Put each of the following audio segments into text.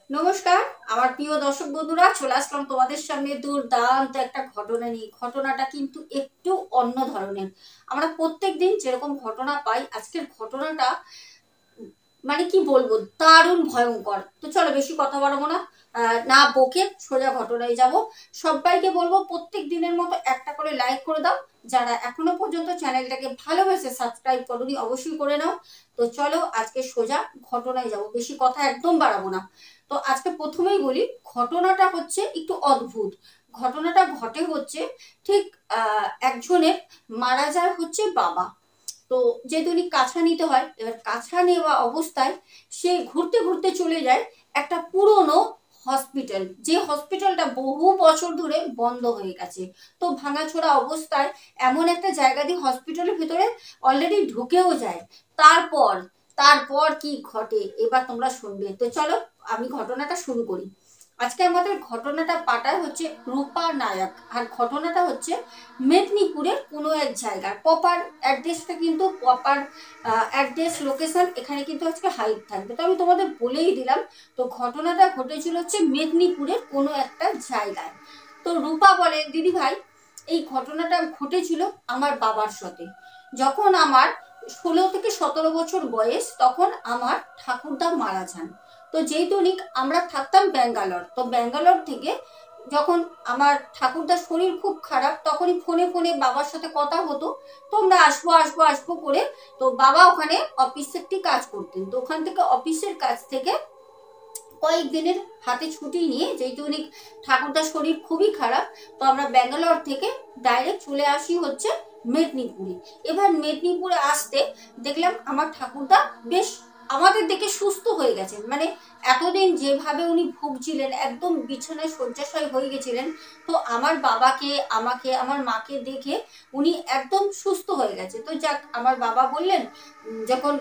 নমস্কার। আমার প্রিয় দর্শক বন্ধুরা, চলে আসলাম তোমাদের সামনে দুর্দান্ত একটা ঘটনা নিয়ে। ঘটনাটা কিন্তু একটু অন্য ধরনের। আমরা প্রত্যেকদিন যেরকম ঘটনা পাই, আজকের ঘটনাটা মানে কি বলবো, দারুণ ভয়ঙ্কর। তো চলো বেশি কথা বাড়াবো না, না বকে সোজা ঘটনায় যাব। সবাইকে বলবো প্রত্যেক দিনের মতো একটা করে লাইক করে দাও। যারা এখনো পর্যন্ত চ্যানেলটাকে ভালোবেসে সাবস্ক্রাইব করোনি অবশ্যই করে নাও। তো চলো আজকে সোজা ঘটনায় যাব, বেশি কথা একদম বাড়াবো না। তো আজকে প্রথমেই বলি, ঘটনাটা হচ্ছে একটু অদ্ভুত। ঘটনাটা ঘটে হচ্ছে ঠিক একজনের মারা যায় হচ্ছে বাবা। তো যেহেতু উনি কাছা নিতে হয়, এবার কাছা নেওয়া অবস্থায় সে ঘুরতে ঘুরতে চলে যায় একটা পুরনো হসপিটাল, যে হসপিটালটা বহু বছর ধরে বন্ধ হয়ে গেছে। তো ভাঙাচোরা অবস্থায় এমন একটা জায়গা দিয়ে হসপিটালের ভিতরে অলরেডি ঢুকেও যায়। তারপর তারপর কি ঘটে এবার তোমরা শুনবে। তো চলো আমি ঘটনাটা শুরু করি। আজকে আমাদের ঘটনাটা পাঠায় হচ্ছে রূপা নায়ক, আর ঘটনাটা হচ্ছে মেদিনীপুরের কোনো এক জায়গার প্রপার অ্যাড্রেসটা, কিন্তু প্রপার অ্যাড্রেস লোকেশন এখানে কিন্তু আজকে হাইড থাকবে। তো আমি তোমাদের বলেই দিলাম। তো ঘটনাটা ঘটেছিল হচ্ছে মেদিনীপুরের কোনো একটা জায়গায়। তো রূপা বলে, দিদি ভাই, এই ঘটনাটা ঘটেছিল আমার বাবার সাথে। যখন আমার 16 থেকে 17 বছর বয়স, তখন আমার ঠাকুরদা মারা যান। তো যেহেতু আমরা থাকতাম ব্যাঙ্গালোর, তো ব্যাঙ্গালোর থেকে যখন আমার ঠাকুরদার শরীর খুব খারাপ, তখনই ফোনে ফোনে বাবার সাথে কথা হতো, তোমরা আসবো আসবো আসবো করে। তো বাবা ওখানে অফিসে একটি কাজ করতেন, তো ওখান থেকে অফিসের কাজ থেকে কয়েকদিনের হাতে ছুটি নিয়ে, যেহেতু উনি ঠাকুরদার শরীর খুবই খারাপ, তো আমরা ব্যাঙ্গালোর থেকে ডাইরেক্ট চলে আসি হচ্ছে মেদিনীপুরে। এবার মেদিনীপুরে আসতে দেখলাম আমার ঠাকুরদা বেশ আমাদের দেখে সুস্থ হয়ে গেছেন। মানে এতদিন যেভাবে উনি ভুগছিলেন, একদম বিছানায় শয্যাশায়ী হয়ে গেছিলেন। তো আমার বাবাকে, আমাকে, আমার মাকে দেখে উনি একদম সুস্থ হয়ে গেছে। তো যাক, আমার বাবা বললেন, যখন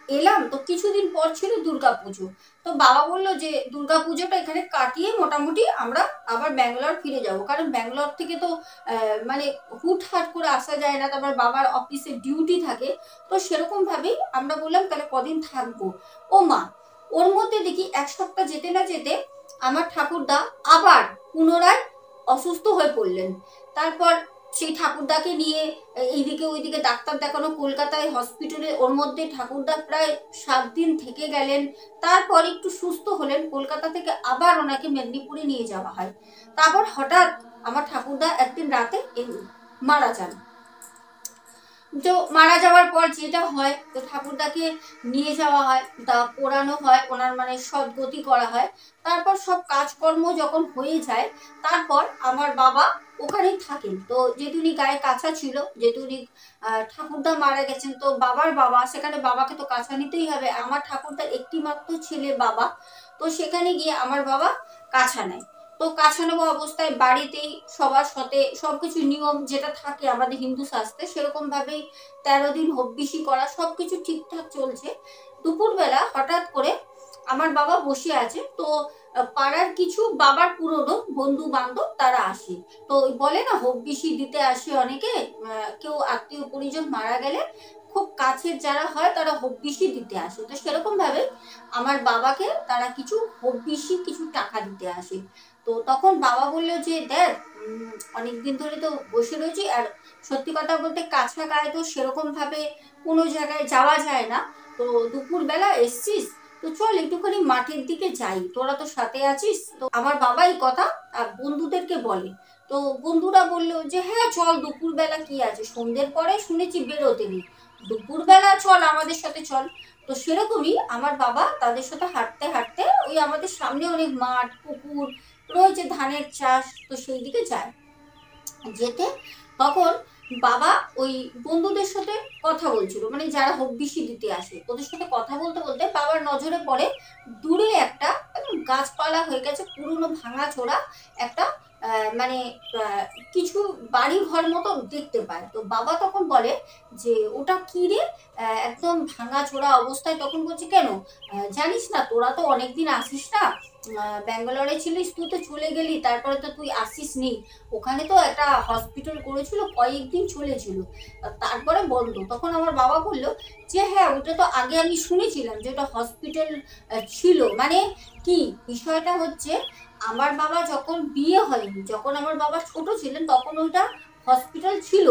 এলাম তো কিছুদিন পর ছিল দুর্গাপুজো। তো বাবা বললো যে দুর্গাপুজোটা এখানে কাটিয়ে মোটামুটি আমরা আবার ব্যাঙ্গালোর ফিরে যাব, কারণ ব্যাঙ্গালোর থেকে তো মানে হুটহাট করে আসা যায় না, তারপর বাবার অফিসে ডিউটি থাকে। তো সেরকম ভাবেই আমরা বললাম তাহলে কদিন থাকবো। ও মা, ওর মধ্যে দেখি 1 সপ্তাহ যেতে না যেতে আমার ঠাকুরদা আবার পুনরায় অসুস্থ হয়ে পড়লেন। তারপর সেই ঠাকুরদাকে নিয়ে এইদিকে ওইদিকে ডাক্তার দেখানো, কলকাতায় হসপিটালে, ওর মধ্যে ঠাকুরদা প্রায় 7 দিন থেকে গেলেন। তারপর একটু সুস্থ হলেন, কলকাতা থেকে আবার ওনাকে মেদিনীপুরে নিয়ে যাওয়া হয়। তারপর হঠাৎ আমার ঠাকুরদা একদিন রাতে মারা যান। তো মারা যাওয়ার পর যেটা হয়, তো ঠাকুরদাকে নিয়ে যাওয়া হয়, তা পোড়ানো হয়, ওনার মানে সদ্গতি করা হয়। তারপর সব কাজকর্ম যখন হয়ে যায়, তারপর আমার বাবা ওখানেই থাকেন। তো যেহেতু উনি গায়ে কাছা ছিল, যেহেতু উনি ঠাকুরদা মারা গেছেন, তো বাবার বাবা, সেখানে বাবাকে তো কাছা নিতেই হবে। আমার ঠাকুরদার একটি মাত্র ছেলে বাবা, তো সেখানে গিয়ে আমার বাবা কাছা নেয়। তো কাছা নেওয়া অবস্থায় বাড়িতেই সবার সাথে সবকিছু নিয়ম যেটা থাকে আমাদের হিন্দু শাস্ত্রে, সেরকম ভাবেই 13 দিন হব্বিসি করা, সবকিছু ঠিকঠাক চলছে। দুপুরবেলা হঠাৎ করে আমার বাবা বসে আছে, তো পাড়ার কিছু বাবার পুরনো বন্ধু বান্ধব তারা আসে। তো বলে না, হব্বিসি দিতে আসে অনেকে। কেউ আত্মীয় পরিজন মারা গেলে খুব কাছের যারা হয় তারা হব্বিসি দিতে আসে। তো সেরকম ভাবে আমার বাবাকে তারা কিছু হব্বিসি কিছু টাকা দিতে আসে। তো তখন বাবা বললো যে দেখ, অনেকদিন ধরে তো বসে রয়েছি, আর সত্যি কথা বলতে কাছা গায়ে তো সেরকম ভাবে কোনো জায়গায় যাওয়া যায় না। তো দুপুরবেলা এসছিস, তো চল একটুখানি মাঠের দিকে যাই, তোরা তো সাথে আছিস। তো আমার বাবা এই কথা বন্ধুদেরকে বলে। তো বন্ধুরা বললো যে হ্যাঁ চল, দুপুরবেলা কি আছে, সন্ধ্যের পরে শুনেছি বেরোতে নেই, দুপুরবেলা চল আমাদের সাথে চল। তো সেরকমই আমার বাবা তাদের সাথে হাঁটতে হাঁটতে ওই আমাদের সামনে অনেক মাঠ পুকুর রয়েছে, ধানের চাষ, তো সেই দিকে যায়। যেতে তখন বাবা ওই বন্ধুদের সাথে কথা বলছিল, মানে যারা হব্বিসি দিতে আসে ওদের সাথে কথা বলতে বলতে বাবার নজরে পড়ে দূরে একটা একদম গাছপালা হয়ে গেছে পুরনো ভাঙা চোরা একটা মানে কিছু বাড়ি ঘর মতো দেখতে পায়। তো বাবা তখন বলে যে ওটা কি রে, একদম ভাঙাচোরা অবস্থায়। তখন বলছে কেন, জানিস না তোরা তো অনেকদিন আসিস না, ব্যাঙ্গালোরে ছিলিস, তুই তো চলে গেলি, তারপরে তো তুই আসিস নি। ওখানে তো একটা হসপিটাল করেছিল, কয়েকদিন চলেছিল, তারপরে বন্ধ। তখন আমার বাবা বললো যে হ্যাঁ ওটা তো আগে আমি শুনেছিলাম যে ওটা হসপিটাল ছিল। মানে কি বিষয়টা হচ্ছে, আমার বাবা যখন বিয়ে হয়নি, যখন আমার বাবা ছোট ছিলেন, তখন ওইটা হসপিটাল ছিল।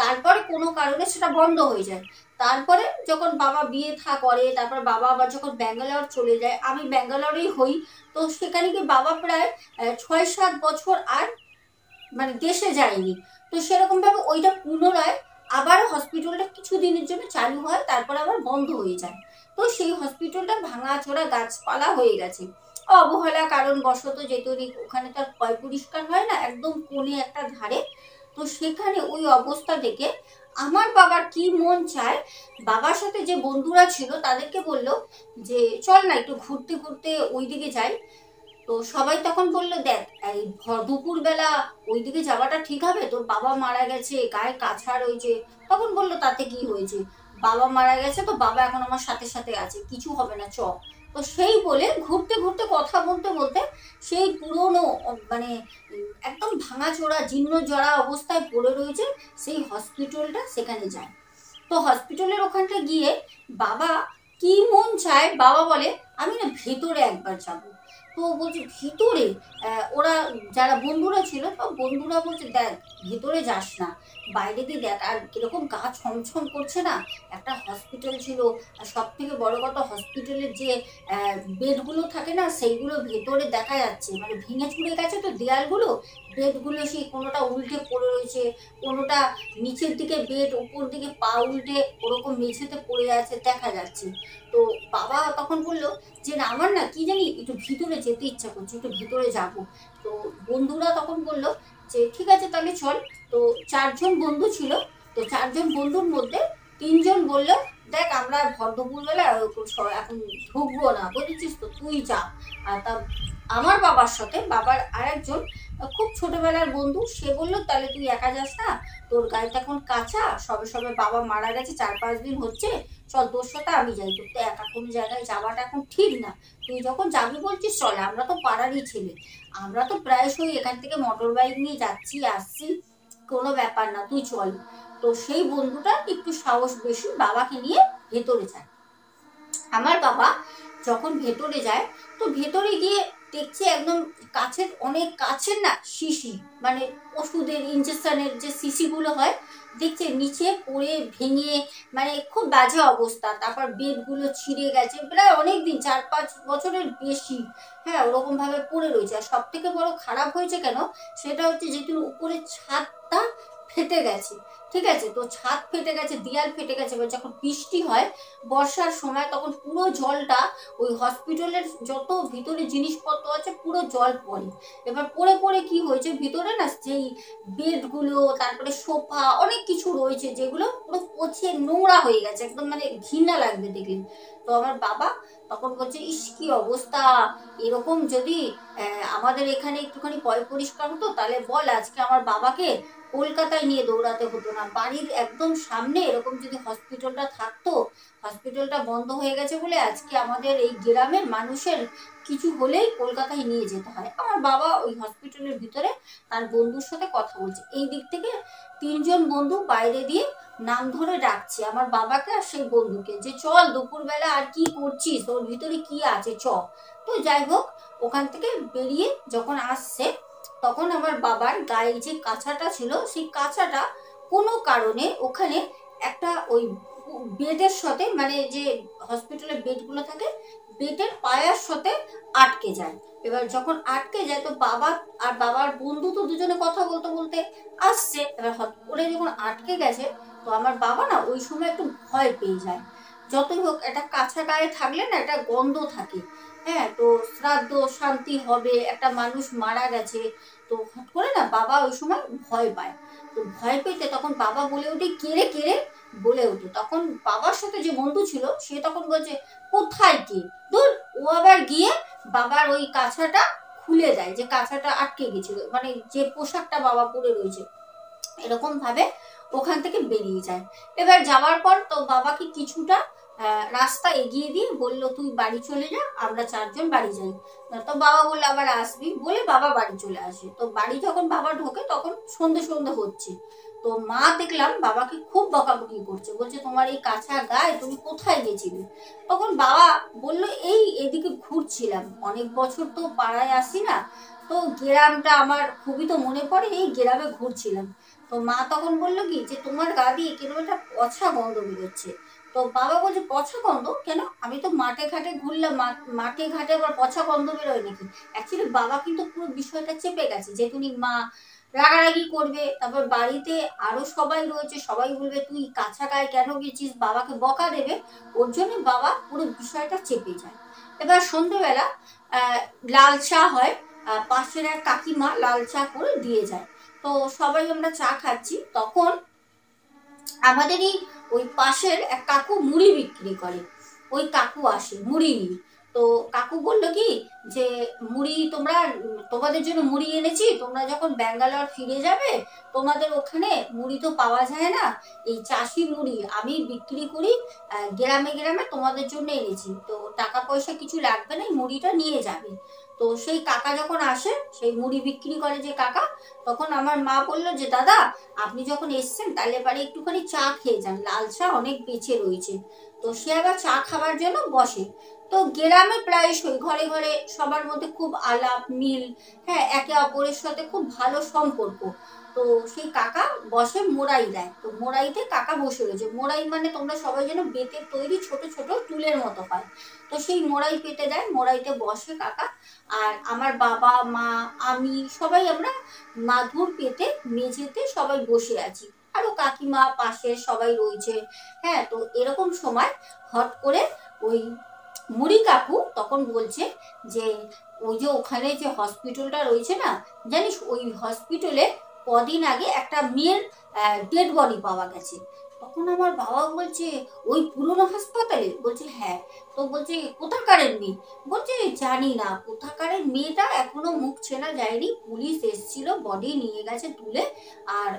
তারপরে কোনো কারণে সেটা বন্ধ হয়ে যায়। তারপরে যখন বাবা বিয়ে করে, তারপর বাবা আবার যখন ব্যাঙ্গালোর চলে যায়, আমি ব্যাঙ্গালোরেই হই। তো সেখানে কি বাবা প্রায় 6-7 বছর আর মানে দেশে যায়নি। তো সেরকম ভাবে ওইটা পুনরায় আবার হসপিটালটা কিছু দিনের জন্য চালু হয়, তারপর আবার বন্ধ হয়ে যায়। তো সেই হসপিটালটা ভাঙাচোরা গাছপালা হয়ে গেছে, অবহেলা কারণবশত, যেহেতু ওখানে তার পয় পরিষ্কার হয় না, একদম কোণে একটা ধারে। তো সেখানে ওই অবস্থা দেখে আমার বাবার কি মন চায়, বাবার সাথে যে বন্ধুরা ছিল তাদেরকে বলল যে চল না একটু ঘুরতে ঘুরতে ওইদিকে যাই। তো সবাই তখন বললো দেখ এই দুপুরবেলা ওইদিকে যাওয়াটা ঠিক হবে, তোর বাবা মারা গেছে, গায়ে কাছার ওই যে। তখন বললো তাতে কি হয়েছে, বাবা মারা গেছে তো বাবা এখন আমার সাথে সাথে আছে, কিছু হবে না চ। তো সেই বলে ঘুরতে ঘুরতে কথা বলতে বলতে সেই পুরনো মানে একদম ভাঙাচোরা জীর্ণ জরা অবস্থায় পড়ে রয়েছে সেই হসপিটালটা, সেখানে যায়। তো হসপিটালের ওখানটা গিয়ে বাবা কি মন চায়, বাবা বলে আমি না ভেতরে একবার যাবো। তো বলছে ভিতরে, ওরা যারা বন্ধুরা ছিল, তো বন্ধুরা বলছে দেখ ভেতরে যাস না, বাইরে দিয়ে দেখ। আর কিরকম গা ছমছম করছে না, একটা হসপিটাল ছিল। আর সব থেকে বড় কথা, হসপিটালের যে বেডগুলো থাকে না, সেইগুলো ভেতরে দেখা যাচ্ছে মানে ভেঙে চুরে গেছে তো দেয়ালগুলো, বেডগুলো সেই কোনোটা উল্টে পড়ে রয়েছে, কোনোটা নিচের দিকে বেড, উপর দিকে পা উল্টে ওরকম মেঝেতে পড়ে আছে দেখা যাচ্ছে। তো বাবা তখন বললো যে না আমার না কি জানি একটু ভিতরে যেতে ইচ্ছা করছে, একটু ভিতরে যাব। তো বন্ধুরা তখন বললো যে ঠিক আছে তাহলে চল। তো 4জন বন্ধু ছিল। তো 4জন বন্ধুর মধ্যে 3জন বললো দেখ আমরা ভর দুপুরবেলা এখন ঢুকবো না, বুঝেছিস তো, তুই যা। আর তা আমার বাবার সাথে বাবার আরেকজন খুব ছোটবেলার বন্ধু, সে বললো তাহলে তুই একা যাস না, তোর গাড়িটা এখন কাঁচা, সবে সবে বাবা মারা গেছে, 4-5 দিন হচ্ছে, চল তোর সাথে আমি যাই, তোর তো একা কোনো জায়গায় যাওয়াটা এখন ঠিক না, তুই যখন যাবি বলছিস চল, আমরা তো পাড়ারই ছেলে, আমরা তো প্রায়শই এখান থেকে মোটর বাইক নিয়ে যাচ্ছি আসছি, কোনো ব্যাপার না, তুই চল। তো সেই বন্ধুটা একটু সাহস বেশি, বাবাকে নিয়ে ভেতরে যায়। আমার বাবা যখন ভেতরে যায়, তো ভেতরে গিয়ে দেখছে একদম কাছের, অনেক কাছের না শিশি, মানে ওষুধের ইঞ্জেকশনের যে শিশিগুলো হয়, দেখছে নিচে পড়ে ভেঙে মানে খুব বাজে অবস্থা। তারপর বেডগুলো ছিঁড়ে গেছে, প্রায় অনেক দিন, 4-5 বছরের বেশি, হ্যাঁ ওরকম ভাবে পড়ে রয়েছে। আর সব থেকে বড় খারাপ হয়েছে কেন, সেটা হচ্ছে যেহেতু উপরে ছাদটা ফেটে গেছে, ঠিক আছে, তো ছাদ ফেটে গেছে, দেয়াল ফেটে গেছে। এবার যখন বৃষ্টি হয় বর্ষার সময়, তখন পুরো জলটা ওই হসপিটালের যত ভিতরে জিনিসপত্র আছে পুরো জল পড়ে। এবার পড়ে পড়ে কি হয়েছে, ভিতরে না যেই বেডগুলো, তারপরে সোফা, অনেক কিছু রয়েছে যেগুলো পুরো পচে নোংরা হয়ে গেছে, একদম মানে ঘৃণা লাগবে দেখলে। তো আমার বাবা তখন বলছে ইস কি অবস্থা, এরকম যদি আমাদের এখানে একটুখানি পয় পরিষ্কার হতো, তাহলে বল আজকে আমার বাবাকে কলকাতায় নিয়ে দৌড়াতে হতো না, বাড়ির একদম সামনে এরকম যদি হসপিটালটা থাকতো। হসপিটালটা বন্ধ হয়ে গেছে বলে আজকে আমাদের এই গ্রামের মানুষের কিছু হলেই কলকাতায় নিয়ে যেতে হয়। আমার বাবা ওই হসপিটালের ভিতরে তার বন্ধুর সাথে কথা বলছে, এই দিক থেকে 3জন বন্ধু বাইরে দিয়ে নাম ধরে ডাকছে আমার বাবাকে আর সেই বন্ধুকে, যে চল দুপুরবেলা আর কি করছিস, ওর ভিতরে কি আছে চ। তো যাই হোক, ওখান থেকে বেরিয়ে যখন আসছে, তখন আমার বাবার গায়ে যে কাঁচাটা ছিল, সেই কাঁচাটা কোনো কারণে ওখানে একটা ওই বেডের সাথে, মানে যে হসপিটালের বেডগুলো থাকে, বেডের পায়ার সাথে আটকে যায়। এবার যখন আটকে যায়, তো বাবা আর বাবার বন্ধু তো দুজনে কথা বলতে বলতে আসছে, এবার হট করে যখন আটকে গেছে, তো আমার বাবা না ওই সময় একটু ভয় পেয়ে যায়। যতই হোক একটা কাঁচা গায়ে থাকলে না একটা গন্ধ থাকে, হ্যাঁ, তো শ্রাদ্ধ শান্তি হবে, একটা মানুষ মারা গেছে, তো হট করে না বাবা ওই সময় ভয় পায়। তো ভয় পেতে তখন বাবা বলে ওঠে কেড়ে কেড়ে বলে ওঠে। তখন বাবার সাথে যে বন্ধু ছিল সে তখন বলছে কোথায় কে, দূর, ও আবার গিয়ে বাবার ওই কাছাটা খুলে দেয়, যে কাঁচাটা আটকে গেছিল, মানে যে পোশাকটা বাবা পরে রয়েছে এরকম ভাবে ওখান থেকে বেরিয়ে যায়। এবার যাওয়ার পর তো বাবাকে কিছুটা রাস্তা এগিয়ে দিয়ে বলল তুই বাড়ি চলে যা, আমরা 4 জন বাড়ি যাই। তো বাবা বললো আবার আসবি, বলে বাবা বাড়ি চলে আসে। তো বাড়ি যখন বাবা ঢোকে তখন সন্ধে সন্ধে হচ্ছে। তো মা দেখলাম বাবাকে খুব বকাবকি করছে, বলছে তোমার এই কাঁচা গায়ে তুমি কোথায় গেছিলে? তখন বাবা বললো এই এদিকে ঘুরছিলাম, অনেক বছর তো পাড়ায় আসি না, তো গ্রামটা আমার খুবই তো মনে পড়ে, এই গ্রামে ঘুরছিলাম। তো মা তখন বললো কি যে তোমার গা দিয়ে কিরকম একটা পচা গন্ধ বেরোচ্ছে। তো বাবা বলছে পচা গন্ধ কেন, আমি তো মাঠে ঘাটে ঘুরলাম, মাঠে ঘাটে আবার পচা গন্ধ বেরোয় নাকি? অ্যাকচুয়ালি বাবা কিন্তু পুরো বিষয়টা চেপে গেছে, যেহেতু মা রাগারাগি করবে, তারপর বাড়িতে আরো সবাই রয়েছে, সবাই বলবে তুই কাঁচা গায়ে কেন গেছিস, বাবাকে বকা দেবে, ওর জন্য বাবা পুরো বিষয়টা চেপে যায়। এবার সন্ধ্যেবেলা লাল চা হয়, পাশের এক কাকিমা লাল চা করে দিয়ে যায়। তো সবাই আমরা চা খাচ্ছি, তখন আমাদেরই ওই পাশের এক কাকু মুড়ি বিক্রি করে, ওই কাকু আসে মুড়ি নিয়ে। তো কাকু বললো কি যে মুড়ি তোমরা, তোমাদের জন্য মুড়ি এনেছি, তোমরা যখন ব্যাঙ্গালোর ফিরে যাবে তোমাদের ওখানে মুড়ি তো পাওয়া যায় না, এই চাষি মুড়ি আমি বিক্রি করি, গ্রামে গ্রামে তোমাদের জন্য এনেছি, তো টাকা পয়সা কিছু লাগবে না, এই মুড়িটা নিয়ে যাবে। তো সেই কাকা যখন আসে, সেই মুড়ি বিক্রি করে যে কাকা, তখন আমার মা বললো যে দাদা আপনি যখন এসছেন তাহলে পারে একটুখানি চা খেয়ে যান, লাল চা অনেক বেঁচে রয়েছে। তো সে আবার চা খাবার জন্য বসে। তো গ্রামে প্রায়শই ঘরে ঘরে সবার মধ্যে খুব আলাপ মিল, হ্যাঁ, একে অপরের সাথে খুব ভালো সম্পর্ক। তো সেই কাকা বসে মোড়াই দেয়, তো মোড়াইতে কাকা বসে রয়েছে। মোড়াই মানে তোমরা সবাই যেন বেতের তৈরি ছোট ছোট টুলের মতো হয়, তো সেই মোড়াই পেতে দেয়, মোড়াইতে বসে কাকা। আর আমার বাবা মা আমি সবাই আমরা মাদুর পেতে মেঝেতে সবাই বসে আছি, আরো কাকিমা পাশে সবাই রয়েছে। হ্যাঁ, তো এরকম সময় হট করে ওই মুড়ি কাকু তখন বলছে যে ওই যে ওখানে যে হসপিটালটা রয়েছে না, জানিস ওই হসপিটালে কদিন আগে একটা মেয়ের ডেড বডি পাওয়া গেছে। তখন আমার বাবা বলছে ওই পুরনো হাসপাতালে, বলছে হ্যাঁ। তো বলছে কোথাকারের মেয়ে, বলছে জানি না কোথাকারের মেয়েটা, এখনো মুখ চেনা যায়নি, পুলিশ এসেছিল বডি নিয়ে গেছে তুলে। আর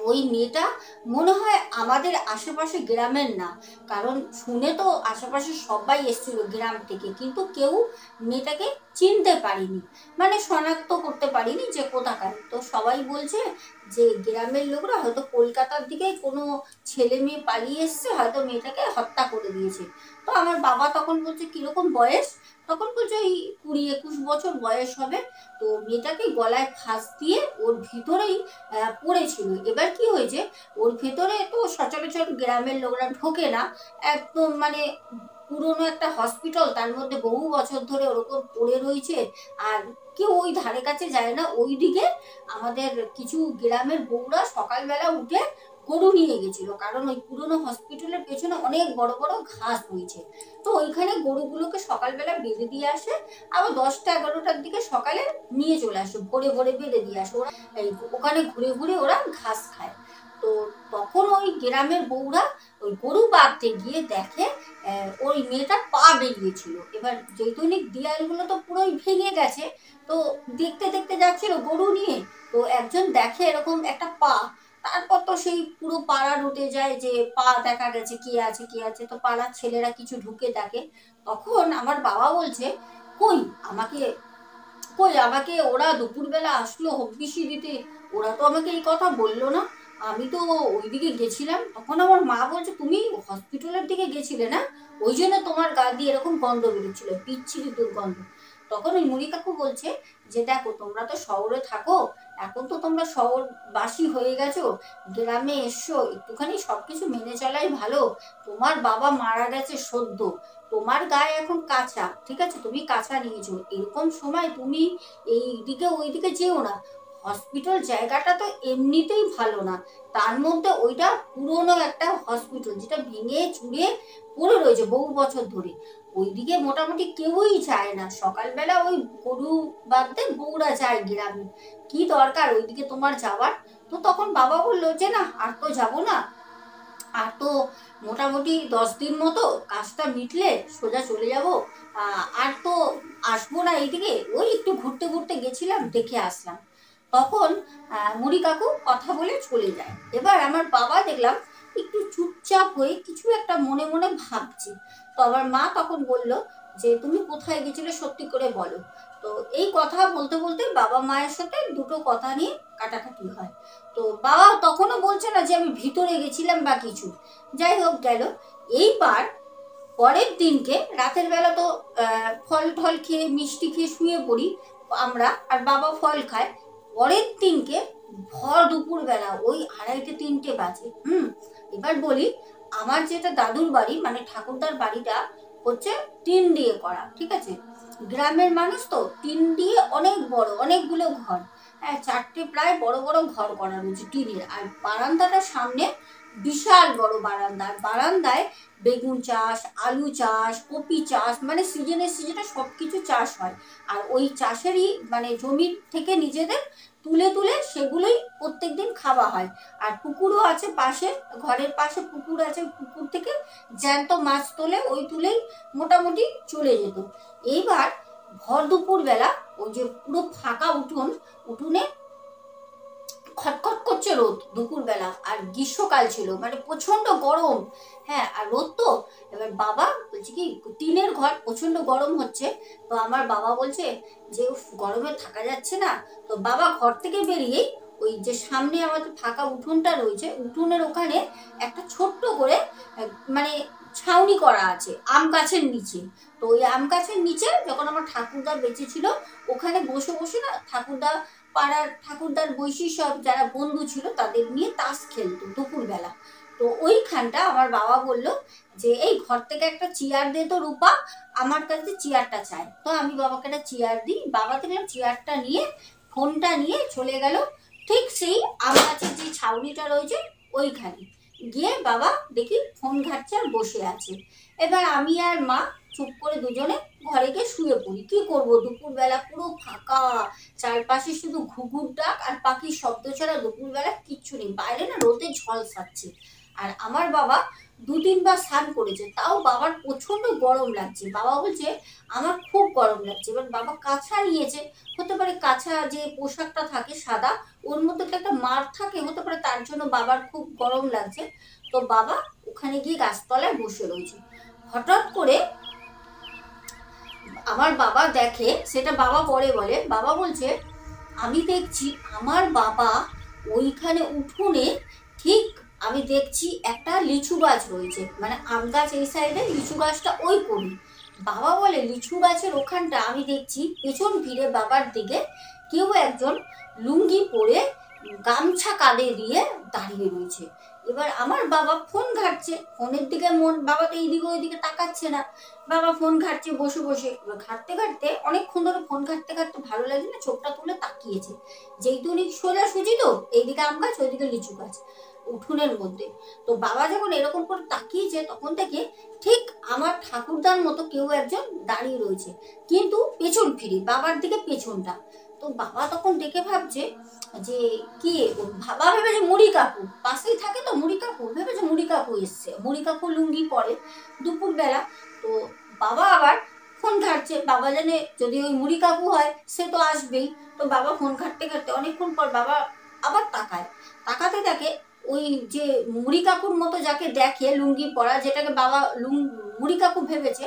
ওই মেয়েটা মনে হয় আমাদের আশেপাশে গ্রামের না, কারণ শুনে তো আশেপাশে সবাই এসেছিল গ্রাম থেকে, কিন্তু কেউ মেয়েটাকে চিনতে পারিনি, মানে শনাক্ত করতে পারিনি যে কোথাকার। তো সবাই বলছে যে গ্রামের লোকরা হয়তো কলকাতার দিকে কোনো ছেলে মেয়ে পালিয়ে এসছে, হয়তো মেয়েটাকে হত্যা করে দিয়েছে। তো আমার বাবা তখন বলছে কিরকম বয়স, তখন বলছে ওই 20-21 বছর বয়স হবে। তো মেয়েটাকে গলায় ফাঁস দিয়ে ওর ভিতরেই পড়েছিল। এবার কি হয়েছে, ওর ভেতরে তো সচরাচর গ্রামের লোকরা ঢোকে না, একদম মানে পুরনো একটা হসপিটাল, তার মধ্যে বহু বছর ধরে ওরকম পড়ে রয়েছে, আর কেউ ওই ধারে কাছে যায় না। ওইদিকে আমাদের কিছু গ্রামের বউরা সকালবেলা উঠে গরু নিয়ে গেছিল, কারণ ওই পুরনো হসপিটালের পেছনে অনেক বড় বড় ঘাস হয়েছে। তো ওইখানে গরুগুলোকে সকালবেলা বেঁধে দিয়ে আসে, আবার 10টা-11টার দিকে সকালে নিয়ে চলে আসে, ভোরে ভোরে বেঁধে দিয়ে আসে, ওরা এই ওখানে ঘুরে ঘুরে ওরা ঘাস খায়। তো তখন ওই গ্রামের বউরা ওই গরু বাঁধতে গিয়ে দেখে ওই মেয়েটার পা বেরিয়েছিল। এবার জৈতুনিক দেয়ালগুলো তো পুরোই ভেঙে গেছে, তো দেখতে দেখতে যাচ্ছিল গরু নিয়ে, তো একজন দেখে এরকম একটা পা। তারপর তো সেই পুরো পাড়া রুটে যায় যে পা দেখা গেছে, কে আছে কে আছে, তো পাড়ার ছেলেরা কিছু ঢুকে দেখে। তখন আমার বাবা বলছে কই আমাকে, কই আমাকে ওরা দুপুরবেলা আসলো হব্বিসি দিতে, ওরা তো আমাকে এই কথা বললো না, আমি তো ওইদিকে গেছিলাম। তখন আমার মা বলছে তুমি হসপিটালের দিকে গেছিলে না, ওই জন্য তোমার গা দিয়ে এরকম গন্ধ বেরোচ্ছিল, বিচ্ছিরি দুর্গন্ধ। তখন ওই মুড়ি কাকু বলছে যে দেখো তোমরা তো শহরে থাকো, এখন তো তোমরা শহরবাসী হয়ে গেছো, গ্রামে এসছো, একটুখানি সবকিছু মেনে চলাই ভালো। তোমার বাবা মারা গেছে সদ্য, তোমার গায়ে এখন কাঁচা, ঠিক আছে, তুমি কাঁচা নিয়েছো, এরকম সময় তুমি এই দিকে ওই দিকে যেও না। হসপিটাল জায়গাটা তো এমনিতেই ভালো না, তার মধ্যে ওইটা পুরনো একটা হসপিটাল যেটা ভেঙে চুরে পড়ে রয়েছে বহু বছর ধরে, ওইদিকে মোটামুটি কেউই যায় না। সকালবেলা ওই গরু বাঁধতে বউরা যায় গ্রামে, কি দরকার ওইদিকে তোমার যাওয়ার? তো তখন বাবা বললো যে না আর তো যাবো না, আর তো মোটামুটি 10 দিন মতো কাজটা মিটলে সোজা চলে যাব, আর তো আসবো না এইদিকে, ওই একটু ঘুরতে ঘুরতে গেছিলাম, দেখে আসলাম। তখন মুড়ি কাকু কথা বলে চলে যায়। এবার আমার বাবা দেখলাম একটু চুপচাপ হয়ে কিছু একটা মনে মনে ভাবছে। তো আমার মা তখন বলল যে তুমি কোথায় গেছিলে সত্যি করে বলো। তো এই কথা বলতে বলতে বাবা মায়ের সাথে দুটো কথা নিয়ে কাটাকাটি হয়। তো বাবা তখনও বলছে না যে আমি ভিতরে গেছিলাম বা কিছু, যাই হোক গেল। এইবার পরের দিনকে রাতের বেলা তো ফল টল খেয়ে মিষ্টি খেয়ে শুয়ে পড়ি আমরা, আর বাবা ফল খায়। পরের দিনকে ভর দুপুর বেলা ওই 2:30-3টে বাজে। এবার বলি, আমার যেটা দাদুর বাড়ি মানে ঠাকুরদার বাড়িটা হচ্ছে টিন দিয়ে করা, ঠিক আছে? গ্রামের মানুষ তো টিন দিয়ে অনেক বড় অনেকগুলো ঘর, হ্যাঁ 4টে প্রায় বড় বড় ঘর করা রয়েছে টিনের। আর বারান্দাটার সামনে বিশাল বড় বারান্দা, বারান্দায় বেগুন চাষ, আলু চাষ, কপি চাষ, মানে সিজনে সিজনে সব কিছু চাষ হয়। আর ওই চাষেরই মানে জমি থেকে নিজেদের তুলে তুলে সেগুলোই প্রত্যেকদিন খাওয়া হয়। আর পুকুরও আছে পাশে, ঘরের পাশে পুকুর আছে, পুকুর থেকে জ্যান্ত মাছ তোলে, ওই তুলেই মোটামুটি চলে যেত। এইবার ভর দুপুর বেলা ওই যে পুরো ফাঁকা উঠোন, উঠোনে খটখট করছে রোদ দুপুরবেলা, আর গ্রীষ্মকাল ছিল মানে প্রচন্ড গরম, হ্যাঁ আর রোদ তো। এবার বাবা বলছে কি টিনের ঘর প্রচন্ড গরম হচ্ছে। তো আমার বাবা বলছে যে গরমে থাকা যাচ্ছে না। তো বাবা ঘর থেকে বেরিয়েই ওই যে সামনে আমাদের ফাঁকা উঠোনটা রয়েছে, উঠোনের ওখানে একটা ছোট্ট করে মানে ছাউনি করা আছে আম গাছের নিচে। তো ওই আম গাছের নিচে যখন আমার ঠাকুরদা বেঁচে ছিল, ওখানে বসে বসে না ঠাকুরদা পাড়ার ঠাকুরদার বৈশী সব যারা বন্ধু ছিল তাদের নিয়ে তাস খেলতো দুপুরবেলা। তো ওইখানটা আমার বাবা বলল যে এই ঘর থেকে একটা চেয়ার দে তো রূপা, আমার কাছে চেয়ারটা চাই। তো আমি বাবাকে একটা চেয়ার দিই, বাবা দেখলাম চেয়ারটা নিয়ে ফোনটা নিয়ে চলে গেল ঠিক সেই আম গাছের যে ছাউনিটা রয়েছে ওইখানে গিয়ে বাবা দেখি ফোন ঘাটছে আর বসে আছে। এবার আমি আর মা চুপ করে দুজনে ঘরে গিয়ে শুয়ে পড়ি। কি করবো, দুপুরবেলা পুরো ফাঁকা, চারপাশে শুধু ঘুঘুর ডাক আর পাখির শব্দ ছাড়া দুপুরবেলা কিচ্ছু নেই। বাইরে না রোদে ঝলসাচ্ছে। আর আমার বাবা 2-3 বার স্নান করেছে, তাও বাবার প্রচন্ড গরম লাগছে। বাবা বলছে আমার খুব গরম লাগছে। এবার বাবা কাছা নিয়েছে, হতে পারে কাছা যে পোশাকটা থাকে সাদা, ওর মধ্যে তো একটা মার থাকে, হতে পারে তার জন্য বাবার খুব গরম লাগছে। তো বাবা ওখানে গিয়ে গাছতলায় বসে রয়েছে। হঠাৎ করে আমার বাবা দেখে, সেটা বাবা পরে বলে, বাবা বলছে আমি দেখছি আমার বাবা ওইখানে উঠোনে ঠিক আমি দেখছি একটা লিচু গাছ রয়েছে, মানে আম গাছ এই সাইডে, লিচু গাছটা ওই কোণে। বাবা বলে লিচু গাছের ওখানটা আমি দেখছি পেছন ফিরে বাবার দিকে কেউ একজন লুঙ্গি পরে গামছা কাঁধে দিয়ে দাঁড়িয়ে রয়েছে। এবার আমার বাবা ফোন ঘাটছে, ফোনের দিকে মন, বাবা তো এইদিকে ওইদিকে তাকাচ্ছে না। বাবা ফোন ঘাটছে বসে বসে, ঘাটতে ঘাটতে অনেকক্ষণ ধরে ফোন ঘাটতে ঘাটতে ভালো লাগে না, চোখটা তুলে তাকিয়েছে। যেই তুলি সোজা সুজি তো এইদিকে আম গাছ ওইদিকে লিচু গাছ উঠোনের মধ্যে। তো বাবা যখন এরকম করে তাকিয়েছে তখন থেকে ঠিক আমার ঠাকুরদার মতো কেউ একজন দাঁড়িয়ে রয়েছে, কিন্তু পেছন ফিরে বাবার দিকে পেছনটা। তো বাবা তখন দেখে ভাবছে যে কি, বাবা ভেবেছে মুড়ি কাকু, পাশেই থাকে তো মুড়ি কাকু, ভেবেছে মুড়ি কাকু এসছে, মুড়ি কাকু লুঙ্গি পরে দুপুরবেলা। তো বাবা আবার ফোন ঘাটছে, বাবা জানে যদি ওই মুড়ি কাকু হয় সে তো আসবেই। তো বাবা ফোন ঘাটতে ঘাটতে অনেকক্ষণ পর বাবা আবার তাকায়, তাকাতে দেখে ওই যে মুড়ি কাকুর মতো যাকে দেখে লুঙ্গি পরা, যেটাকে বাবা মুড়ি কাকু ভেবেছে,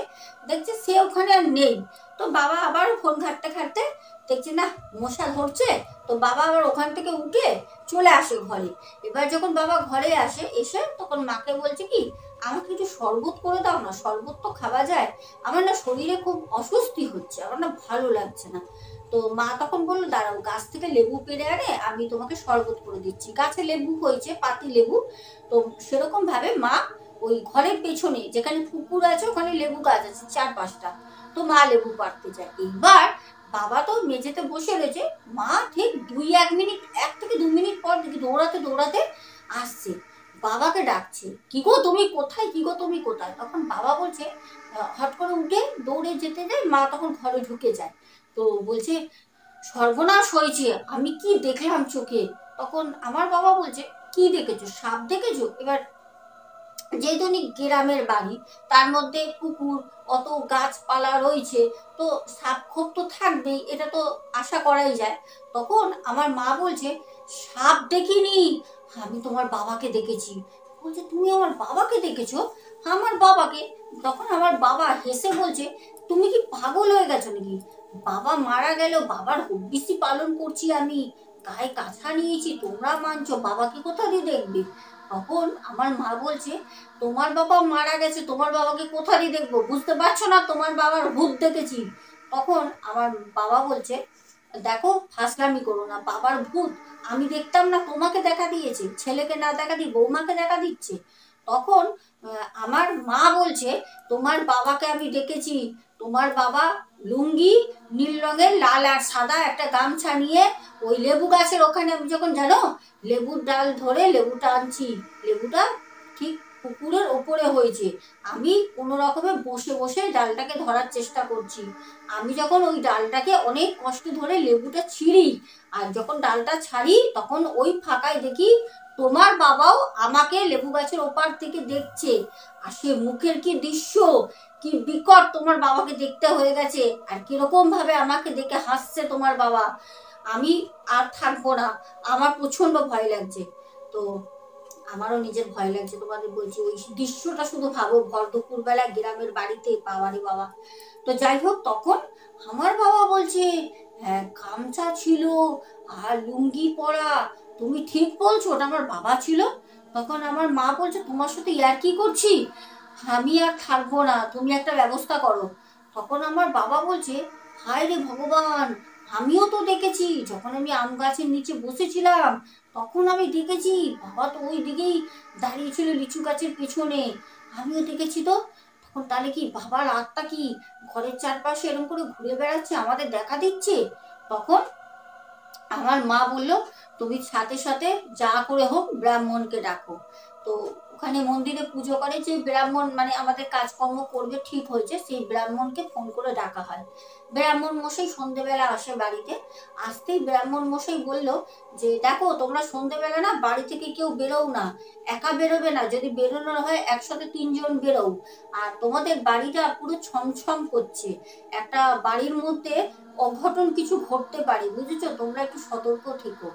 দেখছে সে ওখানে আর নেই। তো বাবা আবার ফোন ঘাটতে ঘাটতে দেখছে না মশা ধরছে। তো বাবা আবার ওখান থেকে উঠে চলে আসে ঘরে। এবার যখন বাবা ঘরে আসে, এসে তখন মাকে বলছে কি আমাকে একটু শরবত করে দাও না, শরবত তো খাওয়া যায়, আমার না শরীরে খুব অস্বস্তি হচ্ছে, আমার না ভালো লাগছে না। তো মা তখন বললো দাঁড়াও গাছ থেকে লেবু পেড়ে আনে আমি তোমাকে শরবত করে দিচ্ছি। গাছে লেবু হয়েছে, পাতি লেবু। তো সেরকম ভাবে মা ওই ঘরের পেছনে যেখানে পুকুর আছে ওখানে লেবু গাছ আছে 4-5টা। তো মা লেবু পাড়তে যায়। এইবার বাবা তো মেঝেতে বসে রয়েছে, মা ঠিক 1 থেকে 2 মিনিট পর দেখি দৌড়াতে দৌড়াতে আসছে, বাবাকে ডাকছে কি গো তুমি কোথায়, কি গো তুমি কোথায়। তখন বাবা বলছে, হট করে উঠে দৌড়ে যেতে যায়, মা তখন ঘরে ঢুকে যায়। তো বলছে সর্বনাশ হয়েছে, আমি কি দেখলাম চোখে। তখন আমার বাবা বলছে কি দেখেছো, সাপ দেখেছো। এবার যেহেতু গ্রামের বাড়ি, তার মধ্যে পুকুর, অত গাছপালা রয়েছে, তো সাপ খোপ তো থাকবেই, এটা তো আশা করাই যায়। তখন আমার মা বলছে, সাপ দেখিনি, আমি তোমার বাবাকে দেখেছি। বলছে, তুমি আমার বাবাকে দেখেছো? আমার বাবাকে? তখন আমার বাবা হেসে বলছে, তুমি কি পাগল হয়ে গেছো নাকি? বাবা মারা গেল, বাবার হব্বিসি পালন করছি আমি, গায়ে কাছা নিয়েছি, তোমরা মানছো, বাবাকে কোথা দিয়ে দেখবে? তখন আমার মা বলছে, তোমার বাবা মারা গেছে, তোমার বাবাকে কোথা দিয়ে দেখবো? বুঝতে পারছো না তোমার বাবার ভূত দেখেছি? তখন আমার বাবা বলছে, দেখো ফাসলামি করো না, বাবার ভূত আমি দেখতাম না, তোমাকে দেখা দিয়েছে, ছেলেকে না দেখা দিয়ে বৌমাকে দেখা দিচ্ছে। তখন আমার মা বলছে, তোমার বাবাকে আমি দেখেছি, তোমার বাবা লুঙ্গি নীল রঙের, লাল আর সাদা একটা গামছা নিয়ে ওই লেবু গাছের ওখানে, আমি যখন জানো লেবুর ডাল ধরে লেবুটা আনছি, লেবুটা ঠিক পুকুরের ওপরে হয়েছে, আমি কোনো রকমে বসে বসে ডালটাকে ধরার চেষ্টা করছি। আমি যখন ওই ডালটাকে অনেক কষ্ট ধরে লেবুটা ছিঁড়ি, আর যখন ডালটা ছাড়ি, তখন ওই ফাঁকায় দেখি তোমার বাবাও আমাকে লেবু গাছের ওপার থেকে দেখছে। আর সে মুখের কি দৃশ্য, কি বিকট তোমার বাবাকে দেখতে হয়ে গেছে, আর কিরকম ভাবে আমাকে দেখে হাসছে তোমার বাবা। আমি আর থাকবো না, আমার প্রচন্ড ভয় লাগছে। তো আমারও নিজের ভয় লাগছে, তোমাদের বলছি, ওই দৃশ্যটা শুধু ভাবো, ভর দুপুর বেলা গ্রামের বাড়িতে, বাবারে বাবা। তো যাই হোক, তখন আমার বাবা বলছে, হ্যাঁ গামছা ছিল আর লুঙ্গি পরা, তুমি ঠিক বলছো, ওটা আমার বাবা ছিল। তখন আমার মা বলছে, তোমার সাথে ইয়ার্কি করছি, আমি আর থাকবো না, তুমি একটা ব্যবস্থা করো। তখন আমার বাবা বলছে, হায় রে ভগবান, আমিও তো দেখেছি, যখন আমি আম গাছের নিচে বসেছিলাম, তখন আমি দেখেছি বাবা তো ওই দিকেই দাঁড়িয়ে ছিল, লিচু গাছের পেছনে, আমিও দেখেছি। তো তখন তাহলে কি বাবার আত্মা কি ঘরের চারপাশে এরকম করে ঘুরে বেড়াচ্ছে, আমাদের দেখা দিচ্ছে? তখন আমার মা বলল, তুমি সাথে সাথে যা করে হোক ব্রাহ্মণকে ডাকো। তো ওখানে মন্দিরে পুজো করে যে ব্রাহ্মণ মানে আমাদের কাজকর্ম করবে ঠিক হয়েছে, সেই ব্রাহ্মণকে ফোন করে ডাকা হয়। ব্রাহ্মণ মশাই সন্ধেবেলা আসে বাড়িতে। আসতেই ব্রাহ্মণ মশাই বলল যে, দেখো তোমরা সন্ধেবেলা না বাড়ি থেকে কেউ বেরোও না, একা বেরোবে না, যদি বেরোনোর হয় একসাথে 3 জন বেরোও। আর তোমাদের বাড়িটা পুরো ছমছম করছে, একটা বাড়ির মধ্যে অঘটন কিছু ঘটতে পারে, বুঝেছো, তোমরা একটু সতর্ক থেকো।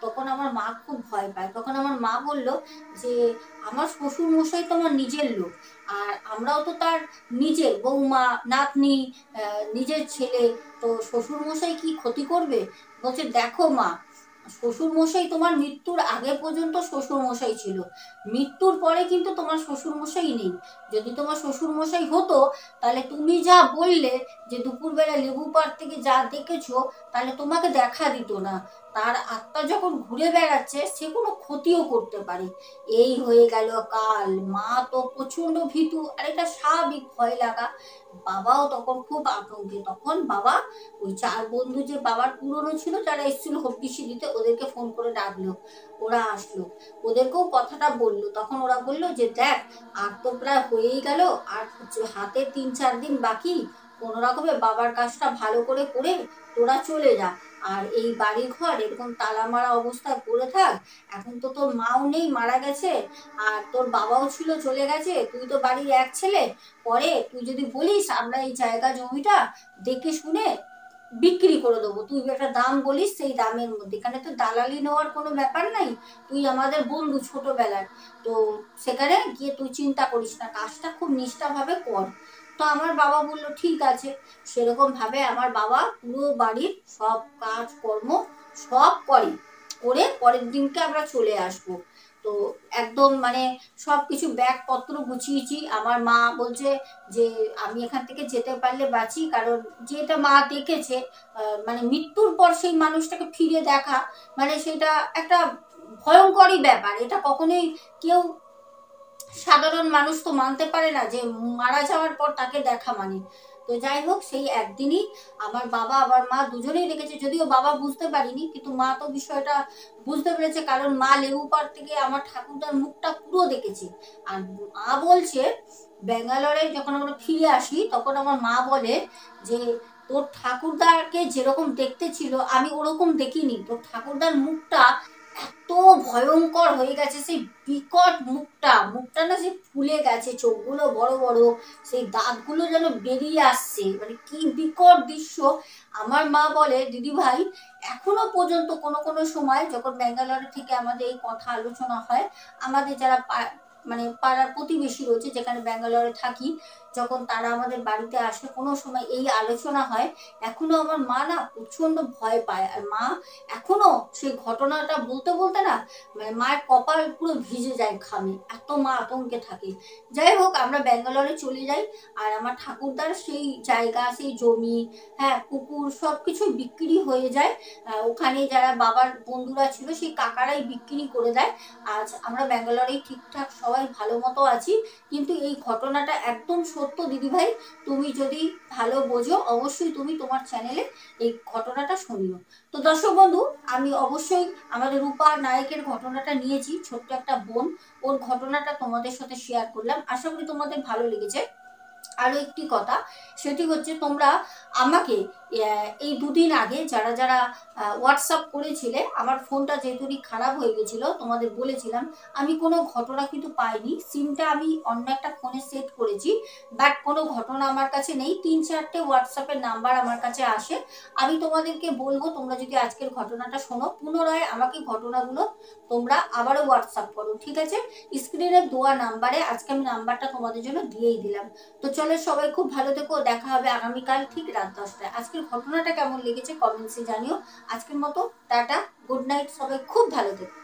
তখন আমার মা খুব ভয় পায়। তখন আমার মা বলল যে, আমার শ্বশুর মশাই তো আমার নিজের লোক, আর আমরাও তো তার নিজের বৌমা, নাতনি, নিজের ছেলে, তো শ্বশুর মশাই কি ক্ষতি করবে? বলছে, দেখো মা, শ্বশুর মশাই তোমার মৃত্যুর আগে পর্যন্ত শ্বশুর মশাই ছিল, মৃত্যুর পরে কিন্তু তোমার শ্বশুর মশাই নেই। যদি তোমার শ্বশুর মশাই হতো, তাহলে তুমি যা বললে যে দুপুরবেলা লেবু পাড় থেকে যা দেখেছো, তাহলে তোমাকে দেখা দিত না। তার আত্মা যখন ঘুরে বেড়াচ্ছে, সে কোনো ক্ষতিও করতে পারে। এই হয়ে গেল কাল। মা তো প্রচন্ড ভীতু, আর এটা স্বাভাবিক ভয় লাগা। বাবাও তখন খুব আতঙ্কে। তখন বাবা ওই 4 বন্ধু যে বাবার পুরনো ছিল, যারা এসেছিল হব্বিসি দিতে, ওদেরকে ফোন করে ডাকলো। ওরা আসলো, ওদেরকেও কথাটা বললো। তখন ওরা বললো যে, দেখ আর তো প্রায় হয়েই গেল, আর হাতে 3-4 দিন বাকি, কোনো রকমে বাবার কাজটা ভালো করে করে তোরা চলে যা। আর এই বাড়ি ঘর এরকম তালা মারা অবস্থায় পড়ে থাক। এখন তো তোর মাও নেই, মারা গেছে, আর তোর বাবাও ছিল, চলে গেছে, তুই তো বাড়ির এক ছেলে। পরে তুই যদি বলিস আমরা এই জায়গা জমিটা দেখে শুনে বিক্রি করে দেবো, তুই একটা দাম বলিস, সেই দামের মধ্যে, এখানে তো দালালি নেওয়ার কোনো ব্যাপার নাই, তুই আমাদের বন্ধু ছোটবেলার, তো সেখানে গিয়ে তুই চিন্তা করিস না, কাজটা খুব নিষ্ঠাভাবে কর। তো আমার বাবা বললো ঠিক আছে। সেরকম ভাবে আমার বাবা পুরো বাড়ির সব কাজকর্ম সব করে, করে পরের দিনকে আমরা চলে আসবো। তো একদম মানে সব কিছু ব্যাগপত্র গুছিয়েছি। আমার মা বলছে যে, আমি এখান থেকে যেতে পারলে বাঁচি, কারণ যেটা মা দেখেছে, মানে মৃত্যুর পর সেই মানুষটাকে ফিরে দেখা, মানে সেটা একটা ভয়ঙ্করই ব্যাপার। এটা কখনোই কেউ, সাধারণ মানুষ তো মানতে পারে না যে মারা যাওয়ার পর তাকে দেখা মানে। তো যাই হোক, সেই একদিনই আমার বাবা আবার মা দুজনেই দেখেছে, যদিও বাবা বুঝতে পারিনি, কিন্তু মা তো বিষয়টা বুঝতে পেরেছে, কারণ মা লেবু পাড় থেকে আমার ঠাকুরদার মুখটা পুরো দেখেছে। আর মা বলছে, ব্যাঙ্গালোরে যখন আমরা ফিরে আসি, তখন আমার মা বলে যে, তোর ঠাকুরদাকে যেরকম দেখতে ছিল আমি ওরকম দেখিনি, তোর ঠাকুরদার মুখটা এত ভয়ঙ্কর হয়ে গেছে, সেই বিকট মুখটা না যে ফুলে গেছে, চোখগুলো বড় বড়, সেই দাঁতগুলো যেন বেরিয়ে আসছে, মানে কি বিকট দৃশ্য। আমার মা বলে, দিদি ভাই এখনো পর্যন্ত কোনো কোনো সময় যখন ব্যাঙ্গালোর থেকে আমাদের এই কথা আলোচনা হয়, আমাদের যারা মানে পাড়ার প্রতিবেশী রয়েছে যেখানে ব্যাঙ্গালোরে থাকি, যখন তারা আমাদের বাড়িতে আসে কোনো সময় এই আলোচনা হয়, এখনো আমার মা না প্রচন্ড ভয় পায়। আর মা এখনো সেই ঘটনাটা বলতে বলতে না, মানে মায়ের কপাল পুরো ভিজে যায় ঘামে, এত মা আতঙ্কে থাকে। যাই হোক, আমরা ব্যাঙ্গালোরে চলে যাই, আর আমার ঠাকুরদার সেই জায়গা, সেই জমি, হ্যাঁ পুকুর, সব কিছু বিক্রি হয়ে যায়। ওখানে যারা বাবার বন্ধুরা ছিল সেই কাকারাই বিক্রি করে দেয়। আজ আমরা ব্যাঙ্গালোরেই ঠিকঠাক সবাই ভালো মতো আছি। কিন্তু এই ঘটনাটা একদম সত্য দিদিভাই, তুমি যদি ভালো বোঝো অবশ্যই তুমি তোমার চ্যানেলে এই ঘটনাটা শুনিও। তো দর্শক বন্ধু, আমি অবশ্যই আমাদের রূপা নায়কের ঘটনাটা নিয়েছি, ছোট্ট একটা বোন, ওর ঘটনাটা তোমাদের সাথে শেয়ার করলাম, আশা করি তোমাদের ভালো লেগেছে। আরো একটি কথা, সেটি হচ্ছে তোমরা আমাকে এই দুদিন আগে যারা যারা হোয়াটসঅ্যাপ করেছিলে, আমার ফোনটা যেহেতু খারাপ হয়ে গেছিল, তোমাদের বলেছিলাম আমি কোনো ঘটনা কিন্তু পাইনি, সিমটা আমি অন্য একটা ফোনে সেট করেছি, বাট কোনো ঘটনা আমার কাছে নেই। 3-4টে হোয়াটসঅ্যাপের নাম্বার আমার কাছে আসে, আমি তোমাদেরকে বলবো তোমরা যদি আজকের ঘটনাটা শোনো, পুনরায় আমাকে ঘটনাগুলো তোমরা আবারও হোয়াটসঅ্যাপ করো, ঠিক আছে? স্ক্রিনে দেওয়া নাম্বারে আজকে আমি নাম্বারটা তোমাদের জন্য দিয়েই দিলাম। তো চলো, সবাই খুব ভালো থেকো, দেখা হবে আগামীকাল ঠিক রাত 10টায়। আজকের ঘটনাটা কেমন লেগেছে কমেন্টসে জানিও। আজকের মতো টাটা, গুড নাইট, সবাই খুব ভালো থেকো।